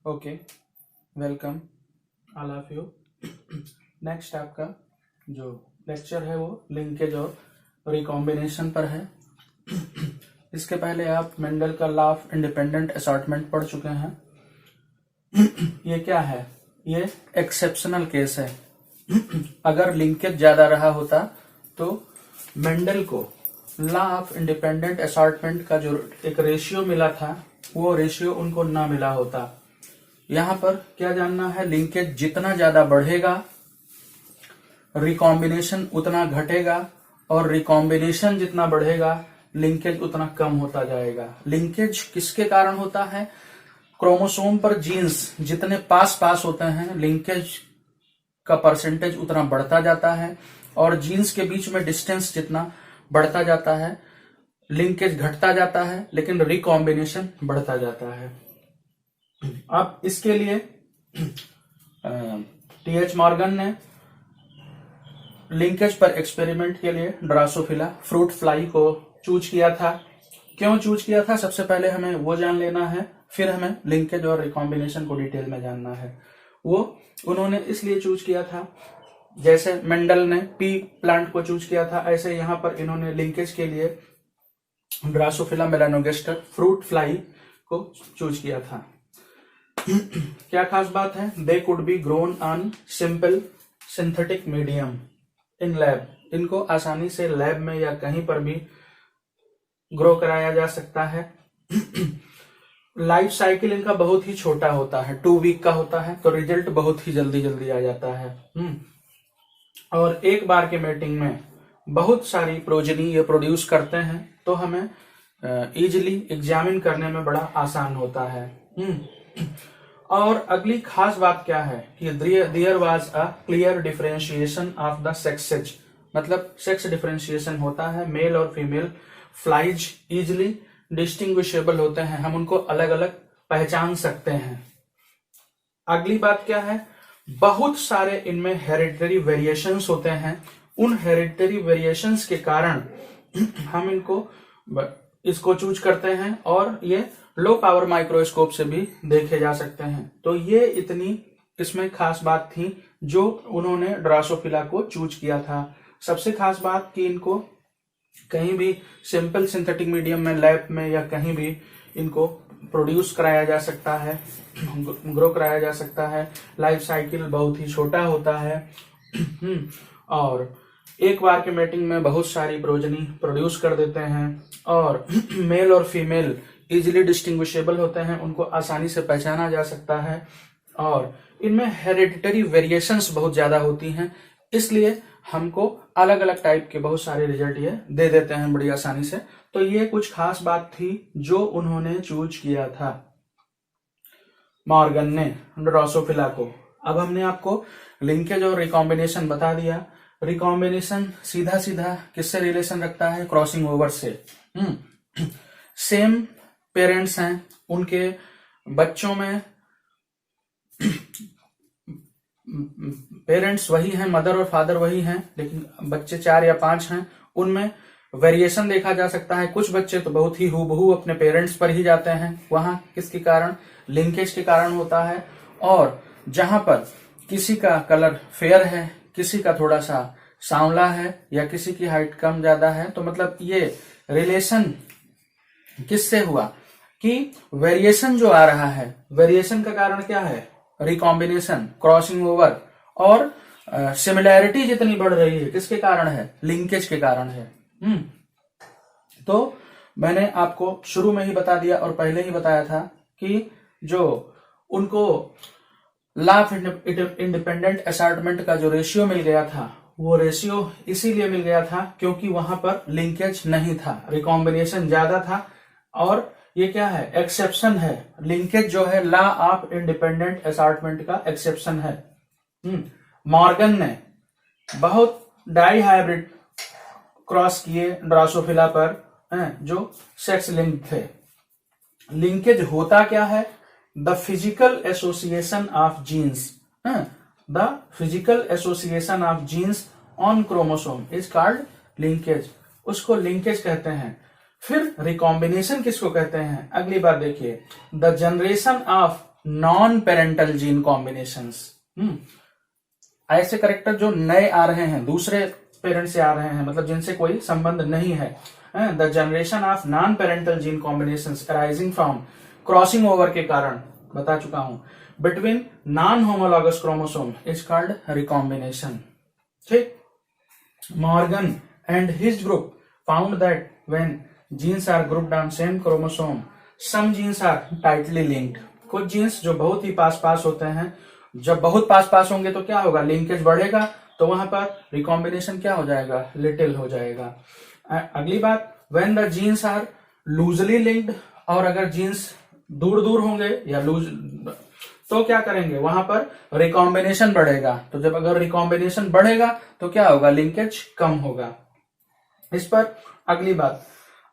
Okay, welcome all of you. Next आपका जो lecture है वो लिंकेज और रिकॉम्बिनेशन पर है। इसके पहले आप मेंडल का लॉ ऑफ इंडिपेंडेंट असॉर्टमेंट पढ़ चुके हैं। ये क्या है? ये एक्सेप्शनल केस है। अगर लिंकेज ज्यादा रहा होता तो मेंडल को लॉ ऑफ इंडिपेंडेंट असॉर्टमेंट का जो एक रेशियो मिला था वो रेशियो उनको ना मिला होता। यहां पर क्या जानना है? लिंकेज जितना ज्यादा बढ़ेगा रिकॉम्बिनेशन उतना घटेगा, और रिकॉम्बिनेशन जितना बढ़ेगा लिंकेज उतना कम होता जाएगा। लिंकेज किसके कारण होता है? क्रोमोसोम पर जीन्स जितने पास पास होते हैं लिंकेज का परसेंटेज उतना बढ़ता जाता है, और जीन्स के बीच में डिस्टेंस जितना बढ़ता जाता है लिंकेज घटता जाता है, लेकिन रिकॉम्बिनेशन बढ़ता जाता है। अब इसके लिए टीएच मॉर्गन ने लिंकेज पर एक्सपेरिमेंट के लिए ड्रासोफिला फ्रूट फ्लाई को चूज किया था। क्यों चूज किया था? सबसे पहले हमें वो जान लेना है, फिर हमें लिंकेज और रिकॉम्बिनेशन को डिटेल में जानना है। वो उन्होंने इसलिए चूज किया था, जैसे मेंडल ने पी प्लांट को चूज किया था, ऐसे यहां पर इन्होंने लिंकेज के लिए ड्रासोफिला मेलानोगास्टर फ्रूट फ्लाई को चूज किया था। क्या खास बात है? They could be grown on simple synthetic medium in lab. इनको आसानी से लैब में या कहीं पर भी ग्रो कराया जा सकता है। लाइफ साइकिल इनका बहुत ही छोटा होता है, 2 वीक का होता है, तो रिजल्ट बहुत ही जल्दी जल्दी आ जाता है। और एक बार के मेटिंग में बहुत सारी प्रोजेनी ये प्रोड्यूस करते हैं, तो हमें इजिली एग्जामिन करने में बड़ा आसान होता है। और अगली खास बात क्या है कि there was a clear differentiation of the sexes, मतलब सेक्स डिफरेंशिएशन होता है। मेल और फीमेल फ्लाइज इजिली डिस्टिंग्विशेबल होते हैं, हम उनको अलग अलग पहचान सकते हैं। अगली बात क्या है? बहुत सारे इनमें हेरिडिटरी वेरिएशंस होते हैं। उन हेरिडिटरी वेरिएशंस के कारण हम इसको चूज करते हैं, और ये लो पावर माइक्रोस्कोप से भी देखे जा सकते हैं। तो ये इतनी इसमें खास बात थी जो उन्होंने ड्रासोफिला को चूज किया था। सबसे खास बात कि इनको कहीं भी सिंपल सिंथेटिक मीडियम में, लैब में या कहीं भी इनको प्रोड्यूस कराया जा सकता है, ग्रो कराया जा सकता है। लाइफ साइकिल बहुत ही छोटा होता है, और एक बार के मेटिंग में बहुत सारी प्रोजेनी प्रोड्यूस कर देते हैं, और मेल और फीमेल इजिली डिस्टिंग्विशेबल होते हैं, उनको आसानी से पहचाना जा सकता है, और इनमें हेरिडिटरी वेरिएशंस बहुत ज्यादा होती हैं, इसलिए हमको अलग अलग टाइप के बहुत सारे रिजल्ट ये दे देते हैं बड़ी आसानी से। तो ये कुछ खास बात थी जो उन्होंने चूज किया था मॉर्गन ने ड्रासोफिला को। अब हमने आपको लिंकेज और रिकॉम्बिनेशन बता दिया। रिकॉम्बिनेशन सीधा सीधा किससे रिलेशन रखता है? क्रॉसिंग ओवर से। सेम पेरेंट्स हैं, उनके बच्चों में पेरेंट्स वही हैं, मदर और फादर वही हैं, लेकिन बच्चे 4 या 5 हैं, उनमें वेरिएशन देखा जा सकता है। कुछ बच्चे तो बहुत ही हूबहू अपने पेरेंट्स पर ही जाते हैं, वहां किसके कारण? लिंकेज के कारण होता है। और जहां पर किसी का कलर फेयर है, किसी का थोड़ा सा सांवला है, या किसी की हाइट कम ज्यादा है, तो मतलब ये रिलेशन किससे हुआ कि वेरिएशन जो आ रहा है, वेरिएशन का कारण क्या है? रिकॉम्बिनेशन, क्रॉसिंग ओवर, और सिमिलैरिटी जितनी बढ़ रही है किसके कारण है? लिंकेज के कारण है। तो मैंने आपको शुरू में ही बता दिया और पहले ही बताया था कि जो उनको लॉ ऑफ इंडिपेंडेंट असॉर्टमेंट का जो रेशियो मिल गया था, वो रेशियो इसीलिए मिल गया था क्योंकि वहां पर लिंकेज नहीं था, रिकॉम्बिनेशन ज्यादा था। और ये क्या है? एक्सेप्शन है। लिंकेज जो है लॉ ऑफ इंडिपेंडेंट असॉर्टमेंट का एक्सेप्शन है। मॉर्गन ने बहुत डाई हाइब्रिड क्रॉस किए ड्रासोफिला पर, जो सेक्स लिंक थे। लिंकेज होता क्या है? The physical association of genes, the physical association of genes on chromosome is called linkage. उसको लिंकेज कहते हैं। फिर रिकॉम्बिनेशन किसको कहते हैं? अगली बार देखिए, the generation of non parental gene combinations. ऐसे करेक्टर जो नए आ रहे हैं, दूसरे पेरेंट से आ रहे हैं, मतलब जिनसे कोई संबंध नहीं है। The generation of non parental gene combinations arising from crossing over के कारण, बता चुका हूं, between non homologous chromosome is called recombination. ठीक। Morgan and his group found that when genes are grouped on same chromosome some genes are tightly linked. कुछ genes जो बहुत ही पास पास होते हैं, जब बहुत पास पास होंगे तो क्या होगा, लिंकेज बढ़ेगा, तो वहां पर रिकॉम्बिनेशन क्या हो जाएगा, लिटिल हो जाएगा। अगली बात, when the genes are loosely linked, और अगर जीन्स दूर दूर होंगे या लूज, तो क्या करेंगे, वहां पर रिकॉम्बिनेशन बढ़ेगा। तो जब अगर रिकॉम्बिनेशन बढ़ेगा तो क्या होगा, लिंकेज कम होगा। इस पर अगली बात,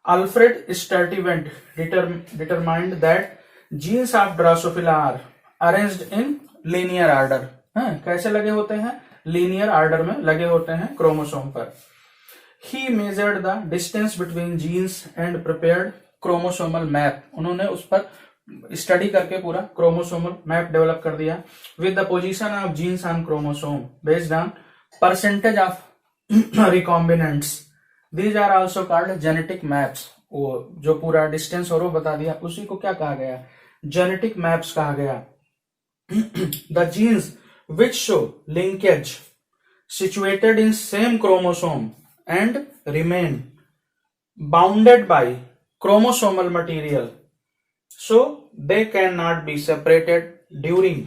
Alfred Sturtevant determined that genes of Drosophila are arranged in linear order. कैसे लगे होते हैं, लीनियर आर्डर में लगे होते हैं क्रोमोसोम पर। He measured the distance between genes and prepared chromosomal map. उन्होंने उस पर स्टडी करके पूरा क्रोमोसोमल मैप डेवलप कर दिया। With the position of genes on chromosome based on percentage of recombinants, these are also called genetic maps. वो जो पूरा डिस्टेंस और वो बता दिया, उसी को क्या कहा गया, जेनेटिक मैप्स कहा गया। The genes which show linkage situated in same chromosome and remain bounded by chromosomal material, so they cannot be separated during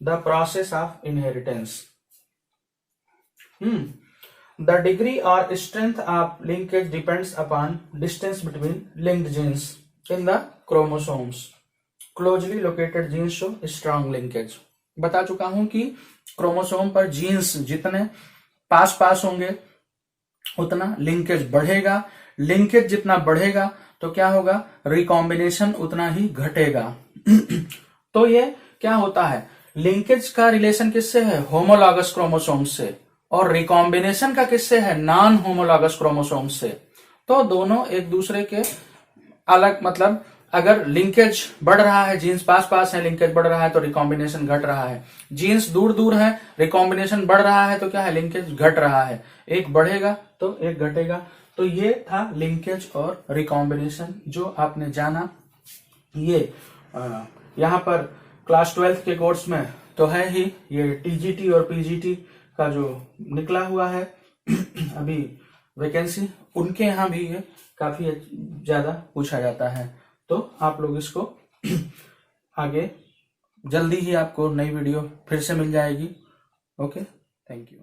the process of inheritance. The degree or strength of linkage depends upon distance between linked genes in the chromosomes. Closely located genes show strong linkage. बता चुका हूं कि chromosome पर jeans जितने पास पास होंगे उतना linkage बढ़ेगा, linkage जितना बढ़ेगा तो क्या होगा, रिकॉम्बिनेशन उतना ही घटेगा। तो ये क्या होता है, लिंकेज का रिलेशन किससे है, होमोलॉगस क्रोमोसोम से, और रिकॉम्बिनेशन का किससे है, नॉन होमोलॉगस क्रोमोसोम से। तो दोनों एक दूसरे के अलग, मतलब अगर लिंकेज बढ़ रहा है, जीन्स पास पास है, लिंकेज बढ़ रहा है तो रिकॉम्बिनेशन घट रहा है। जीन्स दूर दूर है, रिकॉम्बिनेशन बढ़ रहा है तो क्या है, लिंकेज घट रहा है। एक बढ़ेगा तो एक घटेगा। तो ये था लिंकेज और रिकॉम्बिनेशन जो आपने जाना। ये यहाँ पर क्लास 12th के कोर्स में तो है ही, ये टीजीटी और पीजीटी का जो निकला हुआ है अभी वैकेंसी, उनके यहाँ भी ये काफी ज्यादा पूछा जाता है। तो आप लोग इसको आगे जल्दी ही आपको नई वीडियो फिर से मिल जाएगी। Okay, thank you.